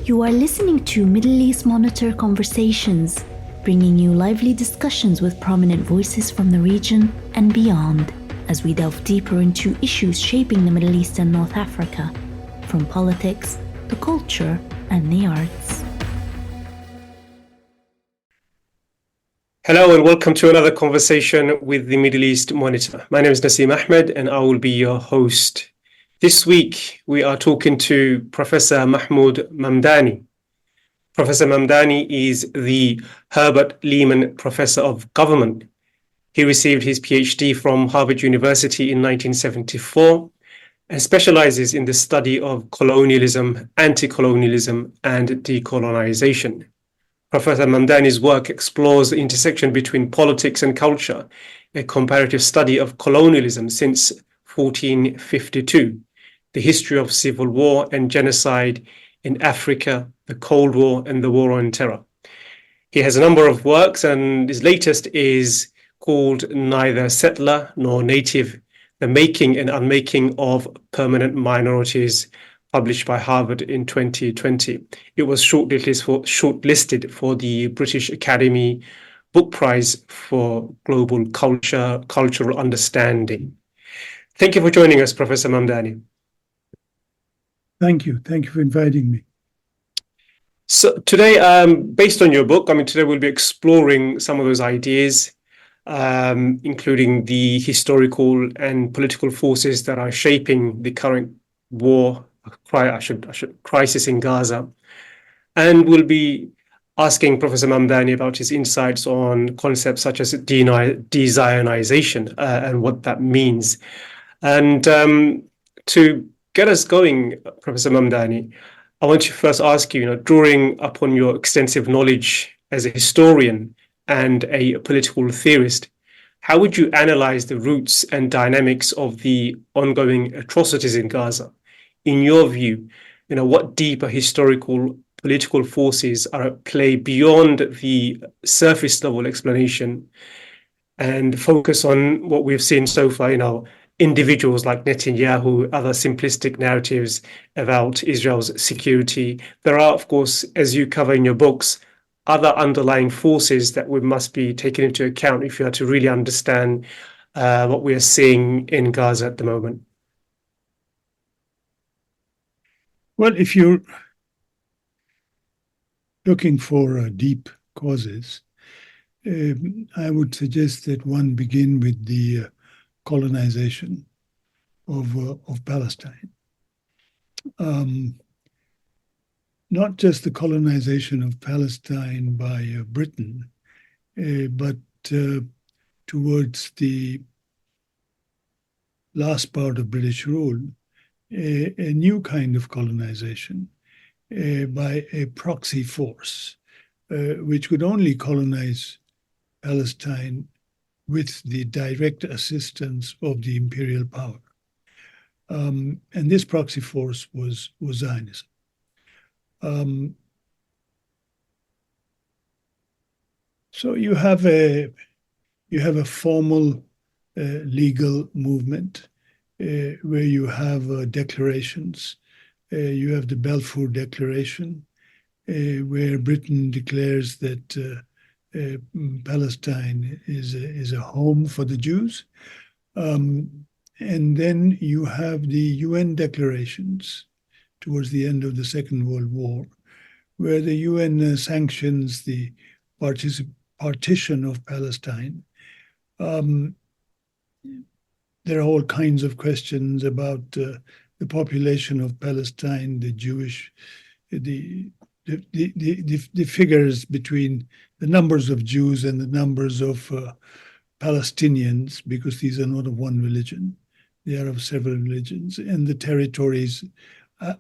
You are listening to Middle East Monitor Conversations, bringing you lively discussions with prominent voices from the region and beyond, as we delve deeper into issues shaping the Middle East and North Africa, from politics, the culture, and the arts. Hello and welcome to another conversation with the Middle East Monitor. My name is Naseem Ahmed and I will be your host. This week we are talking to Professor Mahmood Mamdani. Professor Mamdani is the Herbert Lehman Professor of Government. He received his PhD from Harvard University in 1974 and specializes in the study of colonialism, anti-colonialism, and decolonisation. Professor Mamdani's work explores the intersection between politics and culture, a comparative study of colonialism since 1452, the history of civil war and genocide in Africa, the Cold War, and the War on Terror. He has a number of works, and his latest is called Neither Settler Nor Native, The Making and Unmaking of Permanent Minorities, published by Harvard in 2020. It was shortlisted for the British Academy Book Prize for Global Cultural Understanding. Thank you for joining us, Professor Mamdani. Thank you. Thank you for inviting me. So today, based on your book, today we'll be exploring some of those ideas, including the historical and political forces that are shaping the current war, crisis in Gaza. And we'll be asking Professor Mamdani about his insights on concepts such as de-Zionisation and what that means. And to get us going, Professor Mamdani, I want to first ask you, drawing upon your extensive knowledge as a historian and a political theorist, how would you analyze the roots and dynamics of the ongoing atrocities in Gaza? In your view, what deeper historical political forces are at play beyond the surface level explanation and focus on what we've seen so far, individuals like Netanyahu, other simplistic narratives about Israel's security. There are, of course, as you cover in your books, other underlying forces that we must be taken into account if you are to really understand what we are seeing in Gaza at the moment. Well, if you're looking for deep causes, I would suggest that one begin with the colonization of Palestine. Not just the colonization of Palestine by Britain, but towards the last part of British rule, a new kind of colonization by a proxy force, which could only colonize Palestine with the direct assistance of the imperial power. And this proxy force was Zionism. So you have a formal legal movement where you have declarations. You have the Balfour Declaration, where Britain declares that Palestine is a home for the Jews. And then you have the UN declarations towards the end of the Second World War, where the UN sanctions the partition of Palestine. There are all kinds of questions about the population of Palestine, the Jewish, the figures between the numbers of Jews and the numbers of Palestinians, because these are not of one religion. They are of several religions, and the territories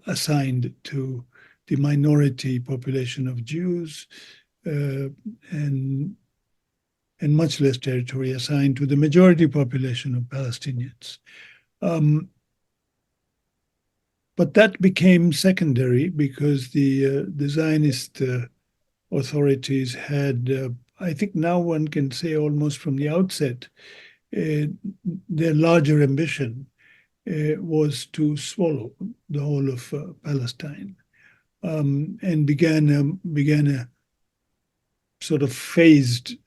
assigned to the minority population of Jews, and much less territory assigned to the majority population of Palestinians. But that became secondary because the Zionist authorities had, I think now one can say almost from the outset, their larger ambition was to swallow the whole of Palestine. and began a sort of phased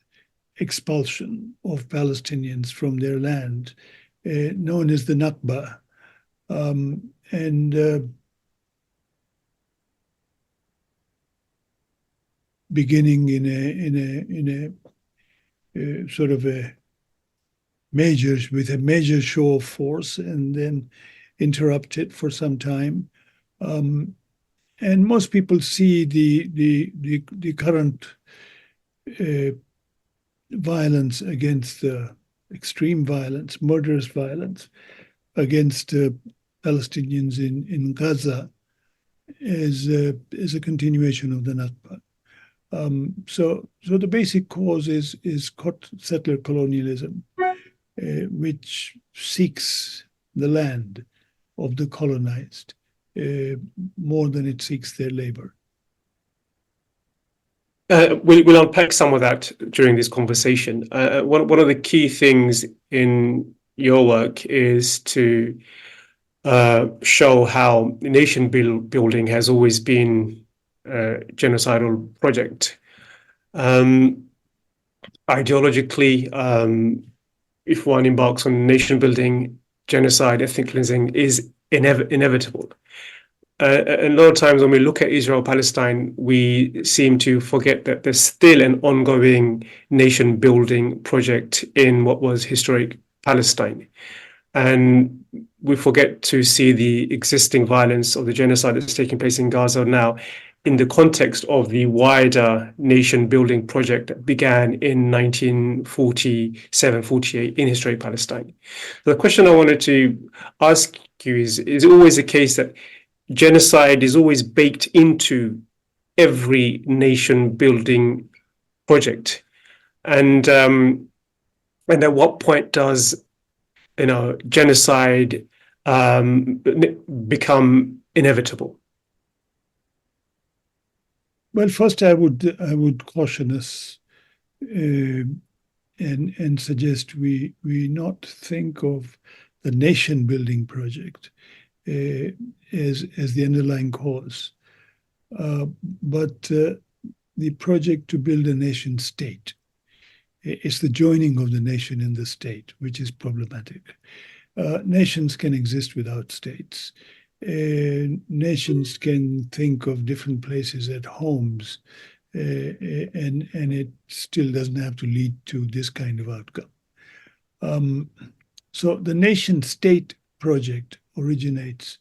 expulsion of Palestinians from their land, known as the Nakba, and beginning in a sort of a major show of force, and then interrupted for some time. And most people see the current violence against extreme violence, murderous violence against Palestinians in Gaza as a continuation of the Nakba. So the basic cause is settler colonialism, which seeks the land of the colonized more than it seeks their labor. We'll unpack some of that during this conversation. One of the key things in your work is to show how nation building has always been a genocidal project. Ideologically, if one embarks on nation building, genocide, ethnic cleansing is inevitable. A lot of times when we look at Israel-Palestine, we seem to forget that there's still an ongoing nation-building project in what was historic Palestine. And we forget to see the existing violence of the genocide that's taking place in Gaza now in the context of the wider nation-building project that began in 1947-48 in historic Palestine. So the question I wanted to ask you is it always the case that genocide is always baked into every nation-building project, and at what point does genocide become inevitable? Well, first I would caution us and suggest we not think of the nation-building project as the underlying cause, but the project to build a nation state. It's the joining of the nation in the state, which is problematic. Nations can exist without states. Nations can think of different places as homes, and it still doesn't have to lead to this kind of outcome. So the nation-state project originates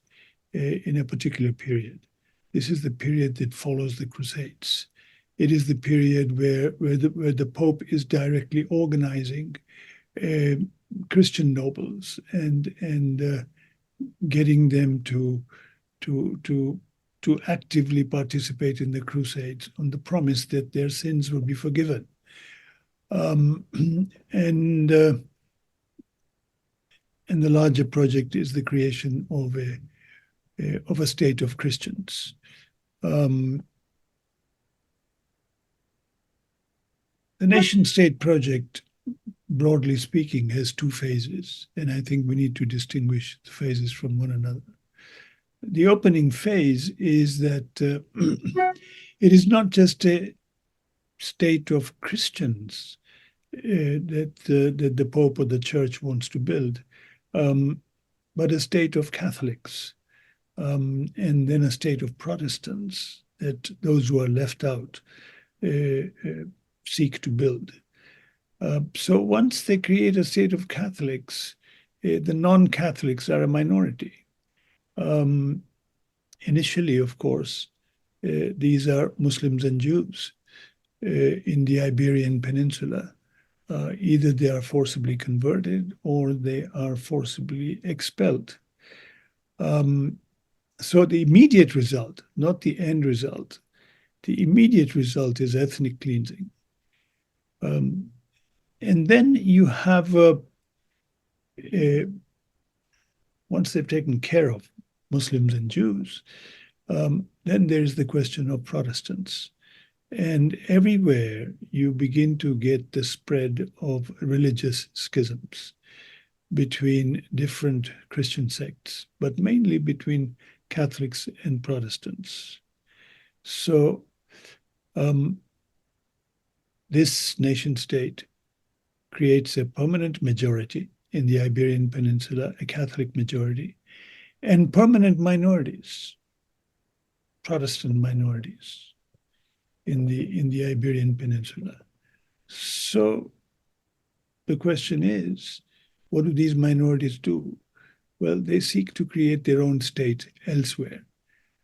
in a particular period. This is the period that follows the Crusades. It is the period where the Pope is directly organizing Christian nobles and getting them to actively participate in the Crusades on the promise that their sins will be forgiven. And the larger project is the creation of a state of Christians. The nation-state project, broadly speaking, has two phases, and I think we need to distinguish the phases from one another. The opening phase is that it is not just a state of Christians that the Pope or the Church wants to build, but a state of Catholics, and then a state of Protestants that those who are left out seek to build. So once they create a state of Catholics, the non-Catholics are a minority. Initially, of course, these are Muslims and Jews in the Iberian Peninsula. Either they are forcibly converted or they are forcibly expelled. So the immediate result, not the end result, the immediate result is ethnic cleansing. And then you have, once they've taken care of Muslims and Jews, then there's the question of Protestants. And everywhere you begin to get the spread of religious schisms between different Christian sects, but mainly between Catholics and Protestants. So this nation state creates a permanent majority in the Iberian Peninsula, a Catholic majority, and permanent minorities, Protestant minorities in the Iberian Peninsula. So the question is, what do these minorities do? Well, they seek to create their own state elsewhere.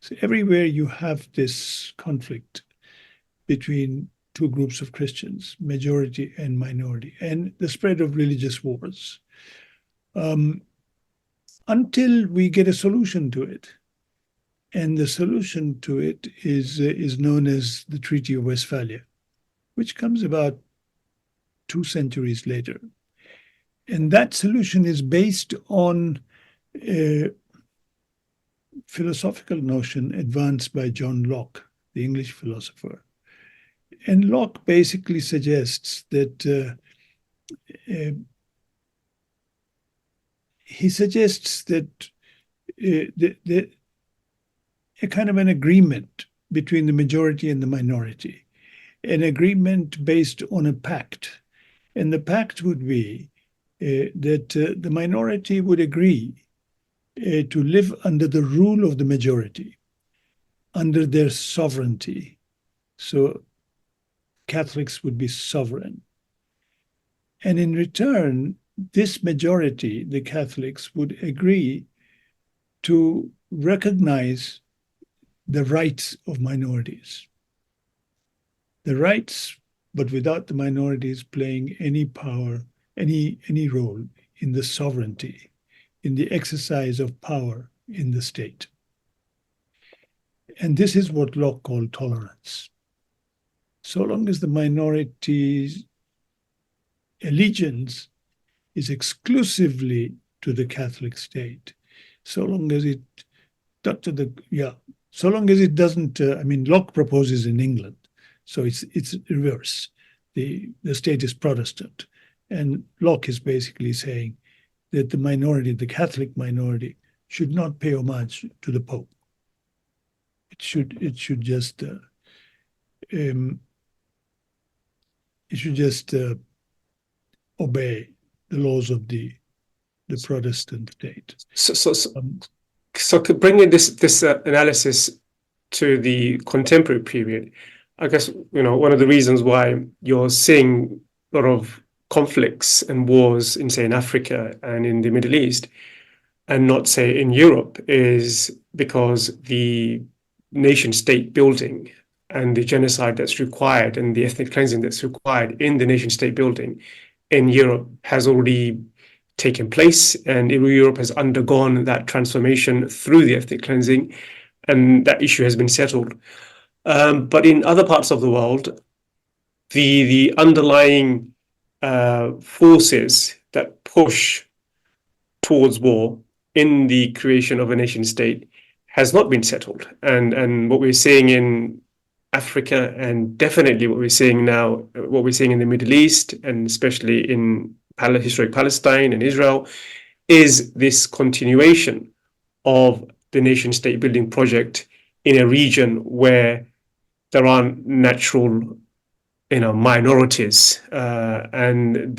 So everywhere you have this conflict between two groups of Christians, majority and minority, and the spread of religious wars, until we get a solution to it. And the solution to it is known as the Treaty of Westphalia, which comes about 2 centuries later. And that solution is based on a philosophical notion advanced by John Locke, the English philosopher. And Locke basically suggests that a kind of an agreement between the majority and the minority, an agreement based on a pact. And the pact would be that the minority would agree to live under the rule of the majority, under their sovereignty. So Catholics would be sovereign. And in return, this majority, the Catholics, would agree to recognize the rights of minorities. The rights, but without the minorities playing any power, any role in the sovereignty, in the exercise of power in the state. And this is what Locke called tolerance. So long as the minority's allegiance is exclusively to the Catholic state, so long as it doesn't, Locke proposes in England, so it's reverse. The state is Protestant, and Locke is basically saying that the minority, the Catholic minority, should not pay homage to the Pope. It should just obey the laws of the Protestant state. So bringing this analysis to the contemporary period, I guess, one of the reasons why you're seeing a lot of conflicts and wars in, say, in Africa and in the Middle East, and not, say, in Europe, is because the nation-state building and the genocide that's required and the ethnic cleansing that's required in the nation-state building in Europe has already taken place, and Europe has undergone that transformation through the ethnic cleansing, and that issue has been settled. But in other parts of the world, the underlying forces that push towards war in the creation of a nation state has not been settled. And what we're seeing in Africa, and definitely what we're seeing now, what we're seeing in the Middle East, and especially in historic Palestine and Israel, is this continuation of the nation state building project in a region where there are natural minorities, and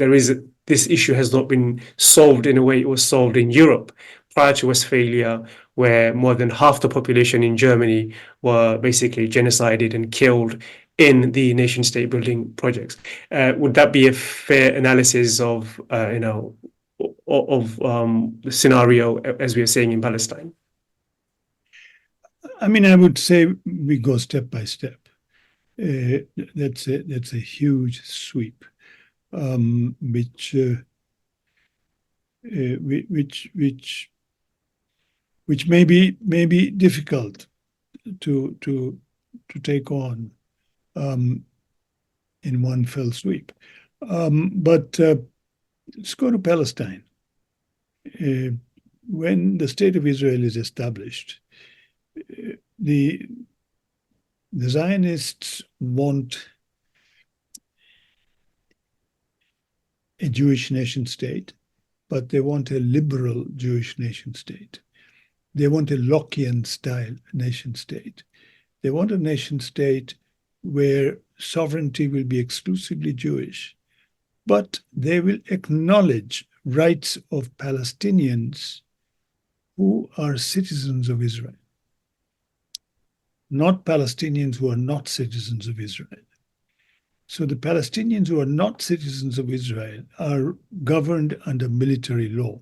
this issue has not been solved in a way it was solved in Europe prior to Westphalia, where more than half the population in Germany were basically genocided and killed in the nation state building projects. Would that be a fair analysis of the scenario as we are seeing in Palestine? I would say we go step by step. That's a huge sweep, which may be difficult to take on in one fell sweep. But let's go to Palestine. When the state of Israel is established, the Zionists want a Jewish nation state, but they want a liberal Jewish nation state. They want a Lockean style nation state. They want a nation state where sovereignty will be exclusively Jewish, but they will acknowledge rights of Palestinians who are citizens of Israel, not Palestinians who are not citizens of Israel. So the Palestinians who are not citizens of Israel are governed under military law.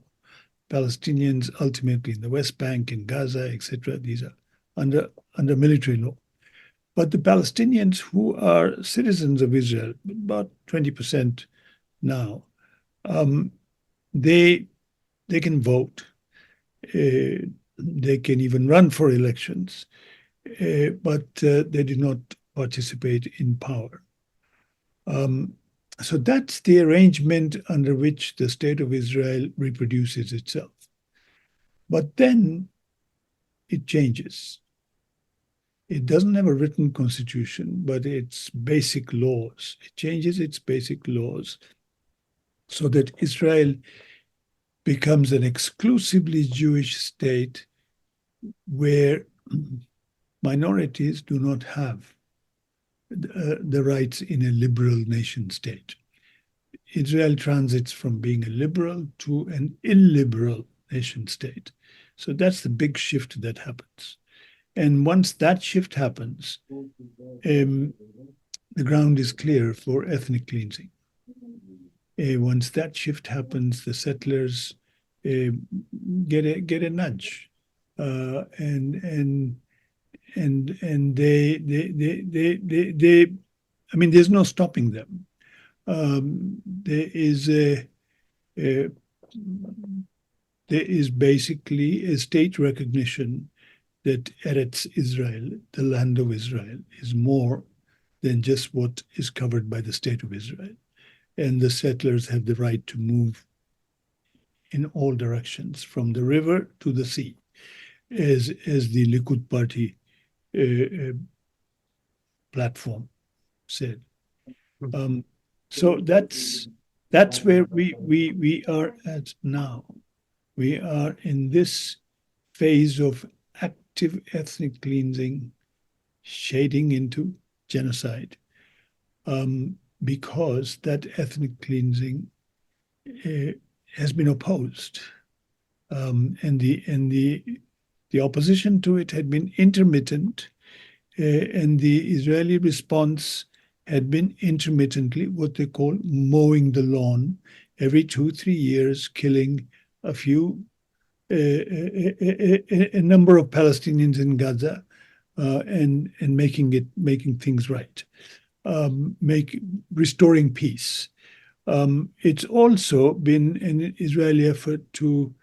Palestinians ultimately in the West Bank, in Gaza, etc., these are under military law. But the Palestinians who are citizens of Israel, about 20% now, they can vote. They can even run for elections, but they do not participate in power. So that's the arrangement under which the state of Israel reproduces itself. But then it changes. It doesn't have a written constitution, but its basic laws. It changes its basic laws so that Israel becomes an exclusively Jewish state where minorities do not have the rights in a liberal nation state. Israel transits from being a liberal to an illiberal nation state. So that's the big shift that happens. And once that shift happens, the ground is clear for ethnic cleansing. Once that shift happens, the settlers get a nudge, and they I mean, there's no stopping them. There is basically a state recognition that Eretz Israel, the land of Israel, is more than just what is covered by the state of Israel. And the settlers have the right to move in all directions, from the river to the sea, as the Likud party platform said. So that's where we are at now. We are in this phase of active ethnic cleansing, shading into genocide, because that ethnic cleansing has been opposed, and the opposition to it had been intermittent, and the Israeli response had been intermittently what they call mowing the lawn, every 2-3 years, killing a number of Palestinians in Gaza, and making things right, restoring peace. It's also been an Israeli effort to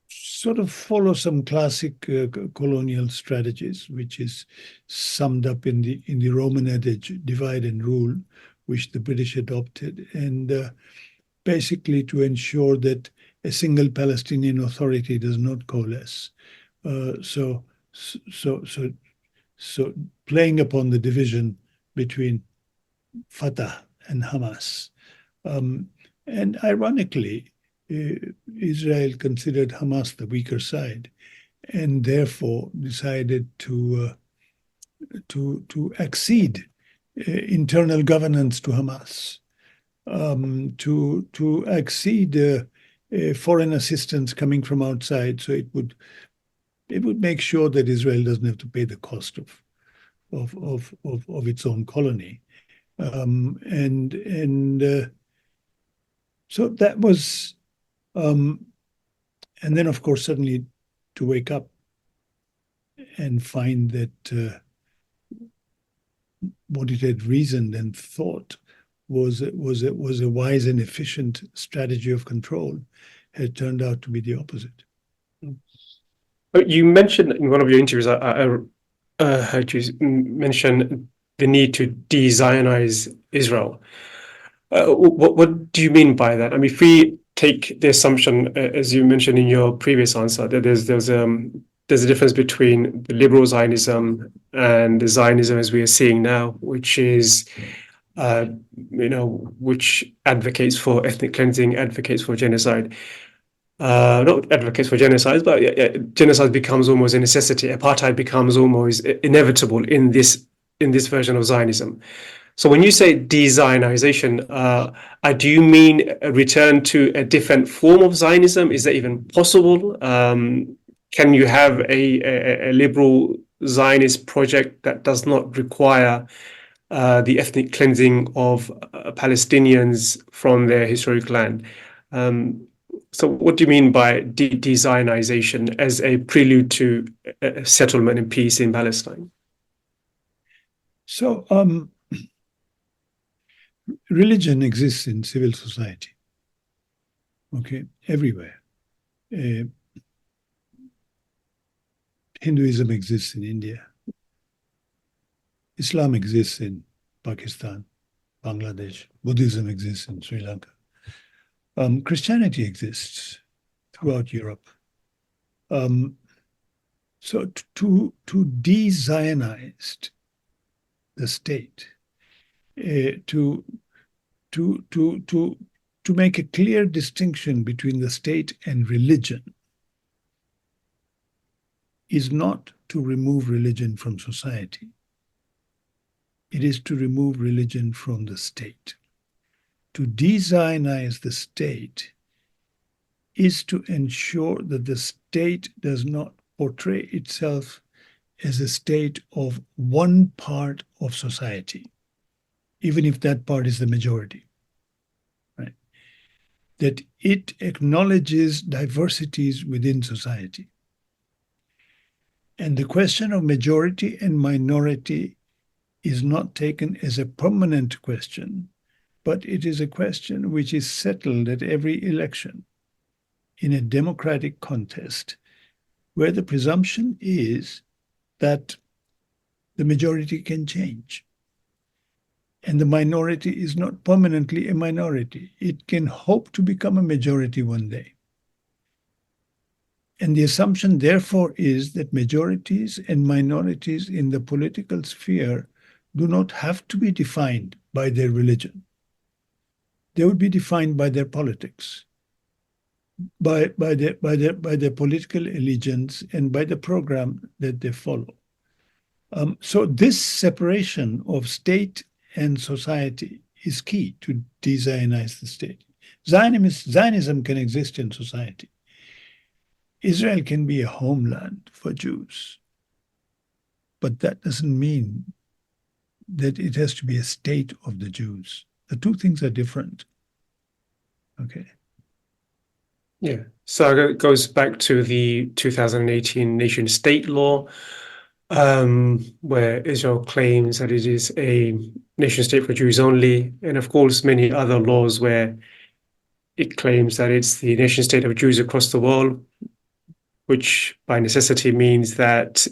sort of follow some classic colonial strategies, which is summed up in the Roman adage, divide and rule, which the British adopted, and basically to ensure that a single Palestinian authority does not coalesce. So playing upon the division between Fatah and Hamas. And ironically, Israel considered Hamas the weaker side, and therefore decided to accede internal governance to Hamas, to accede foreign assistance coming from outside, so it would make sure that Israel doesn't have to pay the cost of its own colony, so that was. And then, of course, suddenly to wake up and find that what it had reasoned and thought was a wise and efficient strategy of control had turned out to be the opposite. You mentioned in one of your interviews, I heard you mention the need to de-Zionize Israel. What do you mean by that? I mean, if we take the assumption, as you mentioned in your previous answer, that there's a difference between the liberal Zionism and the Zionism as we are seeing now, which is, which advocates for ethnic cleansing, advocates for genocide. not advocates for genocide, but genocide becomes almost a necessity. Apartheid becomes almost inevitable in this version of Zionism. So when you say de-Zionization, do you mean a return to a different form of Zionism? Is that even possible? Can you have a liberal Zionist project that does not require the ethnic cleansing of Palestinians from their historic land? So what do you mean by de-Zionization as a prelude to settlement and peace in Palestine? So religion exists in civil society, okay, everywhere. Hinduism exists in India. Islam exists in Pakistan, Bangladesh. Buddhism exists in Sri Lanka. Christianity exists throughout Europe. So to de-Zionize the state, to make a clear distinction between the state and religion, is not to remove religion from society. It is to remove religion from the state. To de-Zionize the state is to ensure that the state does not portray itself as a state of one part of society, even if that part is the majority, right? That it acknowledges diversities within society. And the question of majority and minority is not taken as a permanent question, but it is a question which is settled at every election in a democratic contest, where the presumption is that the majority can change. And the minority is not permanently a minority. It can hope to become a majority one day. And the assumption, therefore, is that majorities and minorities in the political sphere do not have to be defined by their religion. They would be defined by their politics, by their political allegiance, and by the program that they follow. So this separation of state and society is key to de-Zionize the state. Zionism can exist in society. Israel can be a homeland for Jews, but that doesn't mean that it has to be a state of the Jews. The two things are different. Okay. Yeah. So it goes back to the 2018 nation-state law, where Israel claims that it is a nation-state for Jews only, and of course many other laws where it claims that it's the nation-state of Jews across the world, which by necessity means that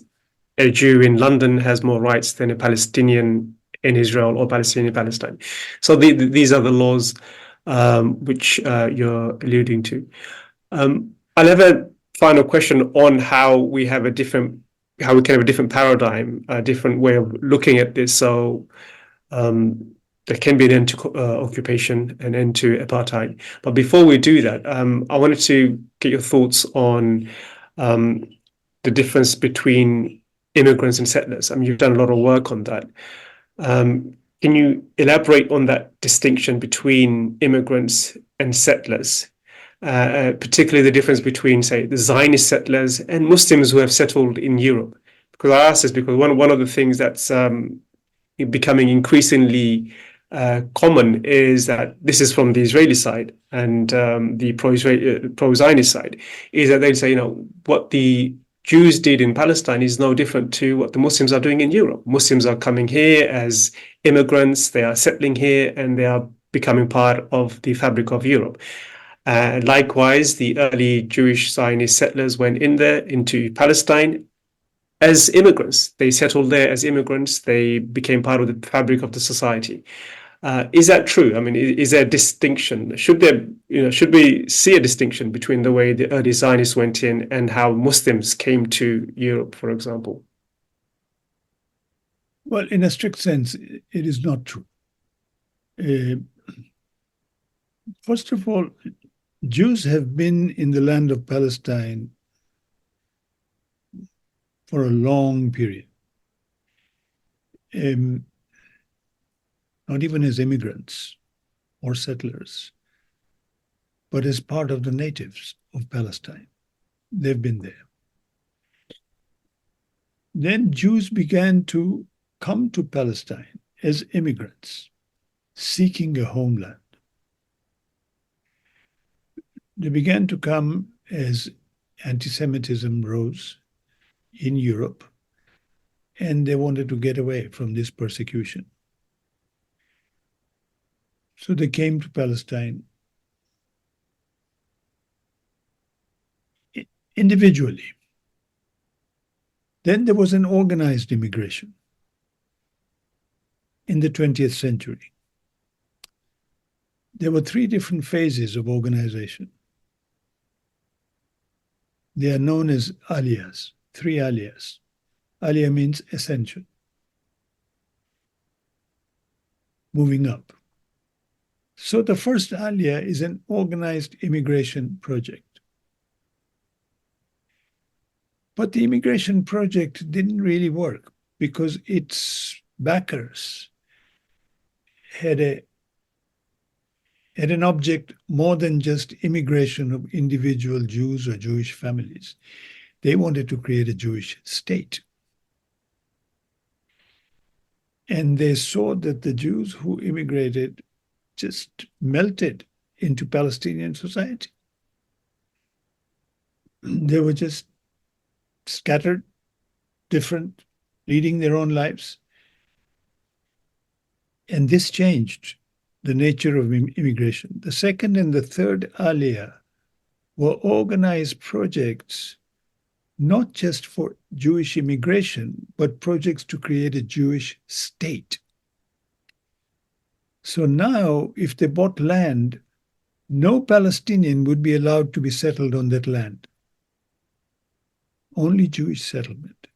a Jew in London has more rights than a Palestinian in Israel or Palestinian in Palestine. So these are the laws which you're alluding to. I'll have a final question on how we can have a different paradigm, a different way of looking at this. So there can be an end to occupation, an end to apartheid. But before we do that, I wanted to get your thoughts on the difference between immigrants and settlers. I mean, you've done a lot of work on that. Can you elaborate on that distinction between immigrants and settlers, particularly the difference between, say, the Zionist settlers and Muslims who have settled in Europe? Because I ask this because one of the things that's becoming increasingly common is that this is from the Israeli side and the pro-Zionist side, is that they say, you know, what the Jews did in Palestine is no different to what the Muslims are doing in Europe. Muslims are coming here as immigrants, they are settling here, and they are becoming part of the fabric of Europe. Likewise, the early Jewish Zionist settlers went in there into Palestine as immigrants. They settled there as immigrants. They became part of the fabric of the society. Is that true? I mean, is there a distinction? Should we see a distinction between the way the early Zionists went in and how Muslims came to Europe, for example? Well, in a strict sense, it is not true. First of all, Jews have been in the land of Palestine for a long period, not even as immigrants or settlers, but as part of the natives of Palestine. They've been there. Then Jews began to come to Palestine as immigrants, seeking a homeland. They began to come as anti-Semitism rose in Europe, and they wanted to get away from this persecution. So they came to Palestine individually. Then there was an organized immigration in the 20th century. There were three different phases of organization. They are known as aliyahs, three aliyahs. Aliyah means ascension, moving up. So the first aliyah is an organized immigration project. But the immigration project didn't really work because its backers had an object more than just immigration of individual Jews or Jewish families. They wanted to create a Jewish state. And they saw that the Jews who immigrated just melted into Palestinian society. They were just scattered, different, leading their own lives. And this changed the nature of immigration. The second and the third aliyah were organized projects, not just for Jewish immigration, but projects to create a Jewish state. So now, if they bought land, no Palestinian would be allowed to be settled on that land. Only Jewish settlement.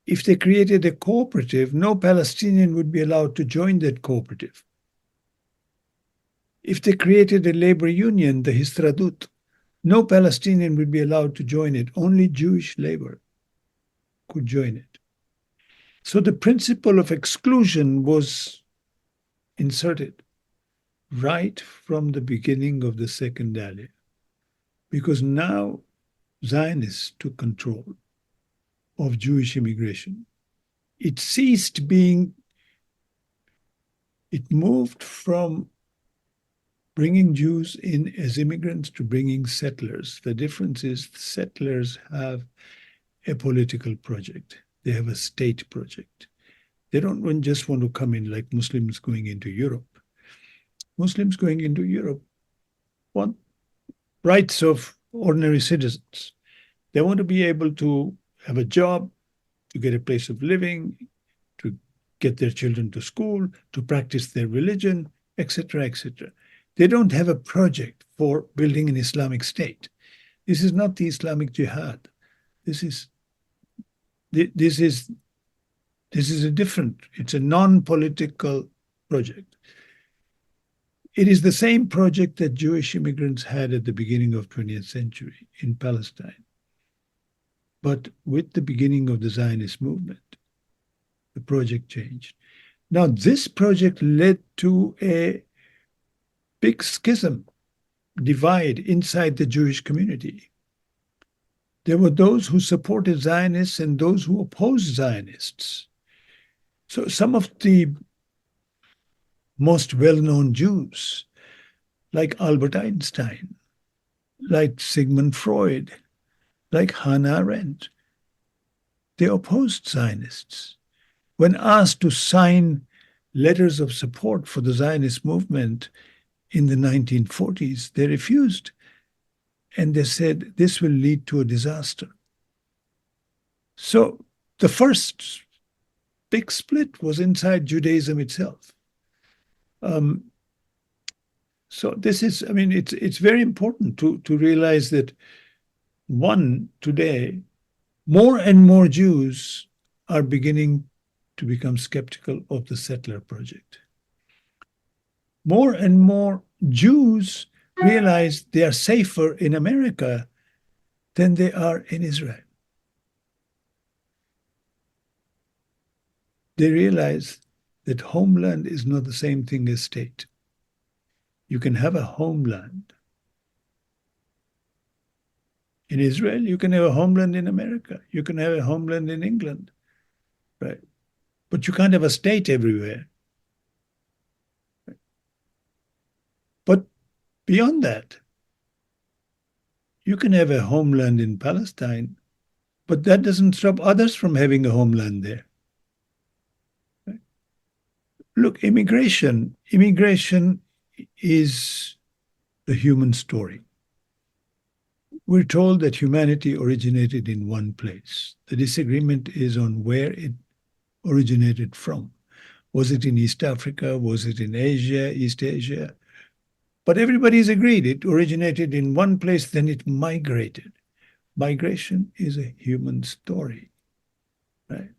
If they created a cooperative, no Palestinian would be allowed to join that cooperative. If they created a labor union, the Histradut, no Palestinian would be allowed to join it. Only Jewish labor could join it. So the principle of exclusion was inserted right from the beginning of the second aliyah, because now Zionists took control of Jewish immigration. It moved from bringing Jews in as immigrants to bringing settlers. The difference is settlers have a political project. They have a state project. They don't just want to come in like Muslims going into Europe. Muslims going into Europe want rights of ordinary citizens. They want to be able to have a job, to get a place of living, to get their children to school, to practice their religion, etc., etc. They don't have a project for building an Islamic state. This is not the Islamic jihad. This is a different, it's a non-political project. It is the same project that Jewish immigrants had at the beginning of 20th century in Palestine. But with the beginning of the Zionist movement, the project changed. Now, this project led to a big schism, divide inside the Jewish community. There were those who supported Zionists and those who opposed Zionists. So some of the most well-known Jews, like Albert Einstein, like Sigmund Freud, like Hannah Arendt, they opposed Zionists. When asked to sign letters of support for the Zionist movement in the 1940s, they refused. And they said, this will lead to a disaster. So the first big split was inside Judaism itself. So this is, I mean, it's very important to realize that, one, today, more and more Jews are beginning to become skeptical of the settler project. More and more Jews realize they are safer in America than they are in Israel. They realize that homeland is not the same thing as state. You can have a homeland in Israel, you can have a homeland in America, you can have a homeland in England, right? But you can't have a state everywhere. But beyond that, you can have a homeland in Palestine, but that doesn't stop others from having a homeland there. Right? Look, immigration is the human story. We're told that humanity originated in one place. The disagreement is on where it originated from. Was it in East Africa? Was it in Asia, East Asia? But everybody's agreed it originated in one place, then it migrated. Migration is a human story, right?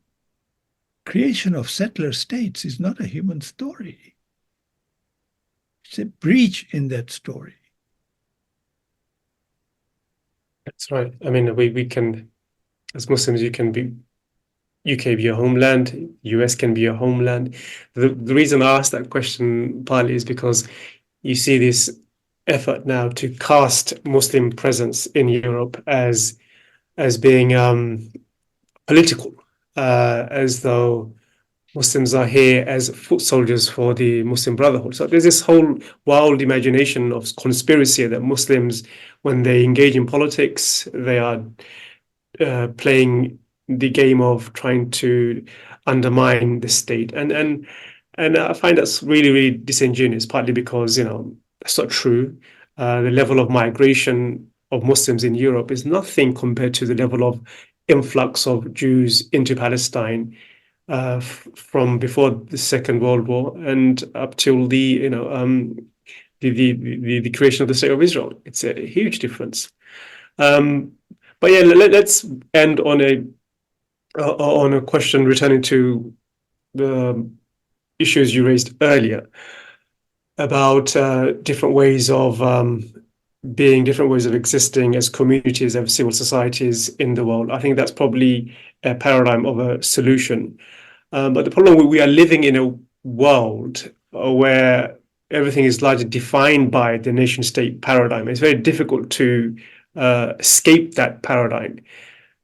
Creation of settler states is not a human story. It's a breach in that story. That's right. I mean, we can, as Muslims, UK be your homeland, US can be your homeland. The reason I asked that question partly is because you see this effort now to cast Muslim presence in Europe as being political, as though Muslims are here as foot soldiers for the Muslim Brotherhood. So there's this whole wild imagination of conspiracy that Muslims, when they engage in politics, they are playing the game of trying to undermine the state. And I find that's really, really disingenuous, partly because, that's not true. The level of migration of Muslims in Europe is nothing compared to the level of influx of Jews into Palestine from before the Second World War and up till the creation of the State of Israel. It's a huge difference. But yeah, let's end on a question returning to the issues you raised earlier about different ways of being, different ways of existing as communities, as civil societies in the world. I think that's probably a paradigm of a solution. But the problem, we are living in a world where everything is largely defined by the nation state paradigm. It's very difficult to escape that paradigm.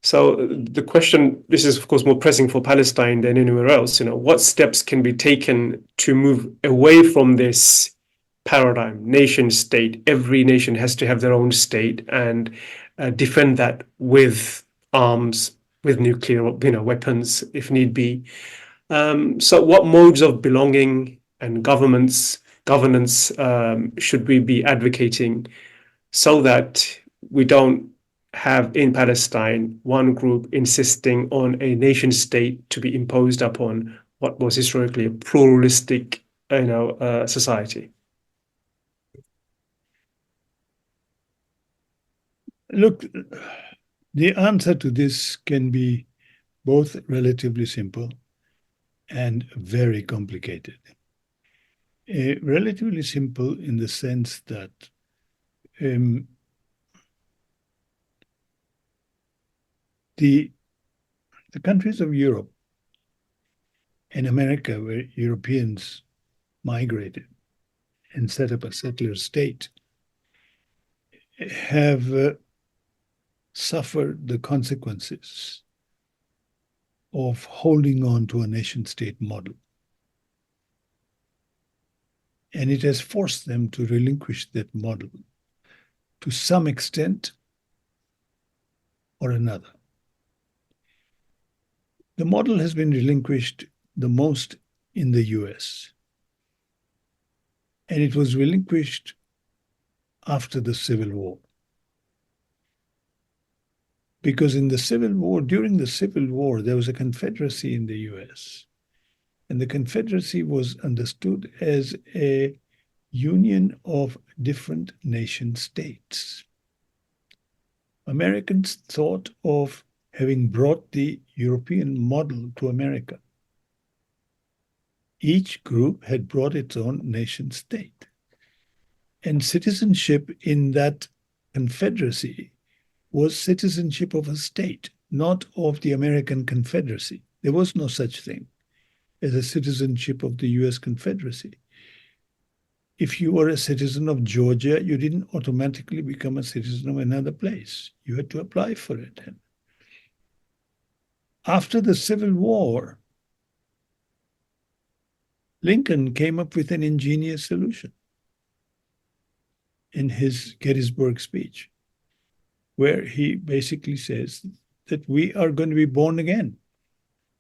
So the question, this is of course more pressing for Palestine than anywhere else, what steps can be taken to move away from this paradigm, nation state? Every nation has to have their own state and defend that with arms, with nuclear weapons if need be. So what modes of belonging and governance should we be advocating so that we don't have in Palestine one group insisting on a nation state to be imposed upon what was historically a pluralistic society? Look, the answer to this can be both relatively simple and very complicated. Relatively simple in the sense that the countries of Europe and America, where Europeans migrated and set up a settler state, have suffered the consequences of holding on to a nation-state model. And it has forced them to relinquish that model to some extent or another. The model has been relinquished the most in the US. And it was relinquished after the Civil War. Because in the Civil War, during the Civil War, there was a confederacy in the US. And the confederacy was understood as a union of different nation states. Americans thought of having brought the European model to America. Each group had brought its own nation state. And citizenship in that confederacy was citizenship of a state, not of the American Confederacy. There was no such thing as a citizenship of the US Confederacy. If you were a citizen of Georgia, you didn't automatically become a citizen of another place. You had to apply for it. After the Civil War, Lincoln came up with an ingenious solution in his Gettysburg speech, where he basically says that we are going to be born again.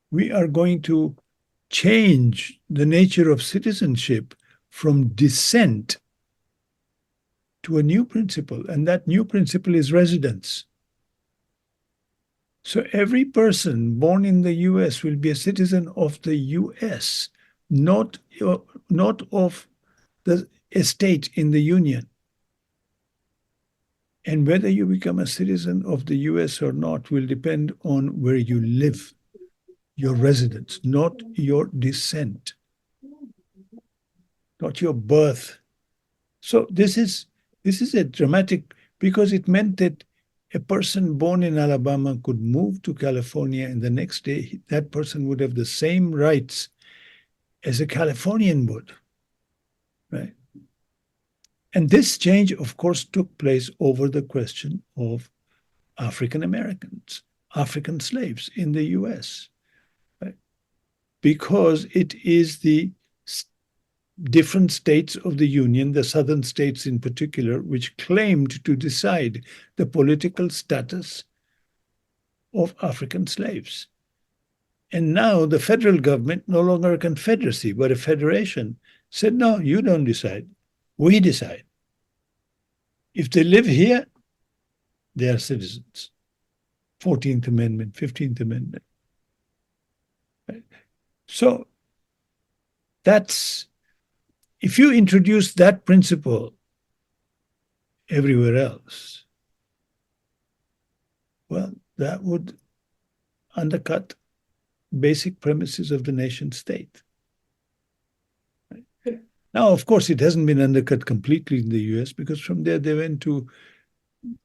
We are going to change the nature of citizenship from descent to a new principle, and that new principle is residence. So every person born in the US will be a citizen of the US, not of the estate in the Union. And whether you become a citizen of the US or not will depend on where you live, your residence, not your descent, not your birth. So this is a dramatic, because it meant that a person born in Alabama could move to California, and the next day that person would have the same rights as a Californian would, right? And this change, of course, took place over the question of African Americans, African slaves in the US, right? Because it is the different states of the Union, the southern states in particular, which claimed to decide the political status of African slaves. And now the federal government, no longer a confederacy, but a federation, said, no, you don't decide. We decide. If they live here, they are citizens. 14th Amendment, 15th Amendment. Right? So if you introduce that principle everywhere else, well, that would undercut basic premises of the nation state. Right? Now, of course, it hasn't been undercut completely in the US, because from there they went to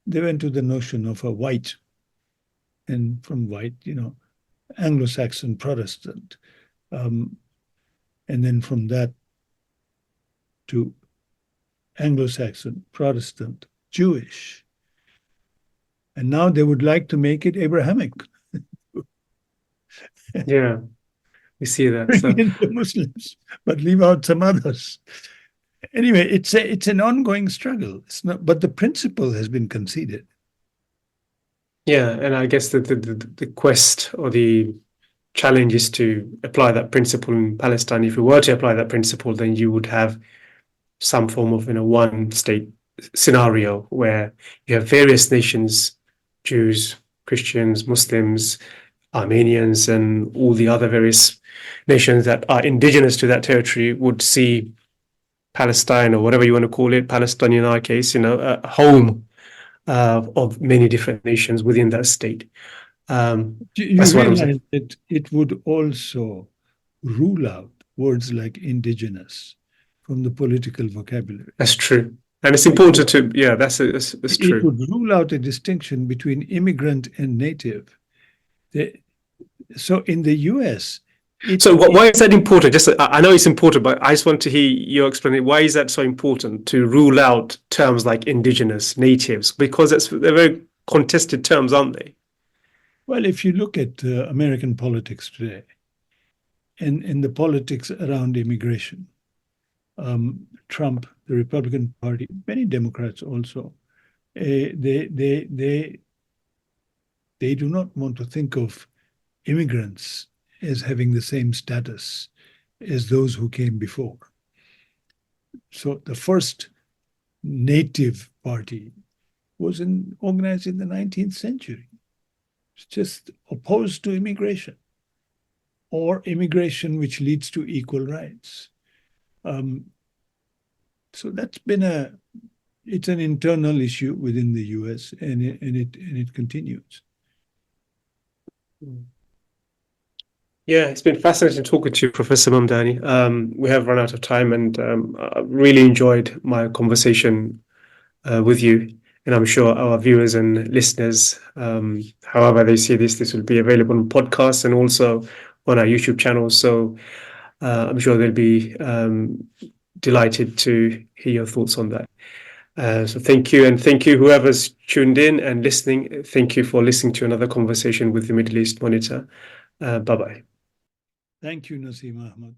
the notion of a white, and from white, Anglo-Saxon Protestant, and then from that to Anglo-Saxon Protestant Jewish, and now they would like to make it Abrahamic. Yeah, we see that. Bring So in the Muslims, but leave out some others. Anyway, it's an ongoing struggle. It's not, but the principle has been conceded. yeah, and I guess the quest or the challenge is to apply that principle in Palestine. If you were to apply that principle, then you would have some form of one state scenario where you have various nations, Jews, Christians, Muslims, Armenians, and all the other various nations that are indigenous to that territory would see Palestine, or whatever you want to call it, Palestine in our case, a home of many different nations within that state. You That's what I'm realize saying. that it would also rule out words like indigenous from the political vocabulary. That's true. And it's important to, yeah, that's It true. would rule out a distinction between immigrant and native. So in the US, why is that important? I know it's important, but I just want to hear your explanation. Why is that so important to rule out terms like indigenous, natives? Because they're very contested terms, aren't they? well, if you look at American politics today, and the politics around immigration, Trump, the Republican Party, many Democrats also, they do not want to think of immigrants as having the same status as those who came before. So the first native party was organized in the 19th century. It's just opposed to immigration, or immigration which leads to equal rights. So that's been it's an internal issue within the US, and it continues. Yeah, it's been fascinating talking to you, Professor Mamdani. We have run out of time, and I really enjoyed my conversation with you. And I'm sure our viewers and listeners, however they see this will be available on podcasts and also on our YouTube channel. So I'm sure they'll be delighted to hear your thoughts on that. So thank you, and thank you whoever's tuned in and listening. Thank you for listening to another conversation with the Middle East Monitor. Bye-bye. Thank you, Naseem Ahmed.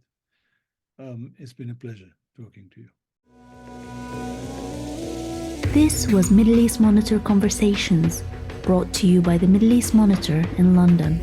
It's been a pleasure talking to you. This was Middle East Monitor Conversations, brought to you by the Middle East Monitor in London.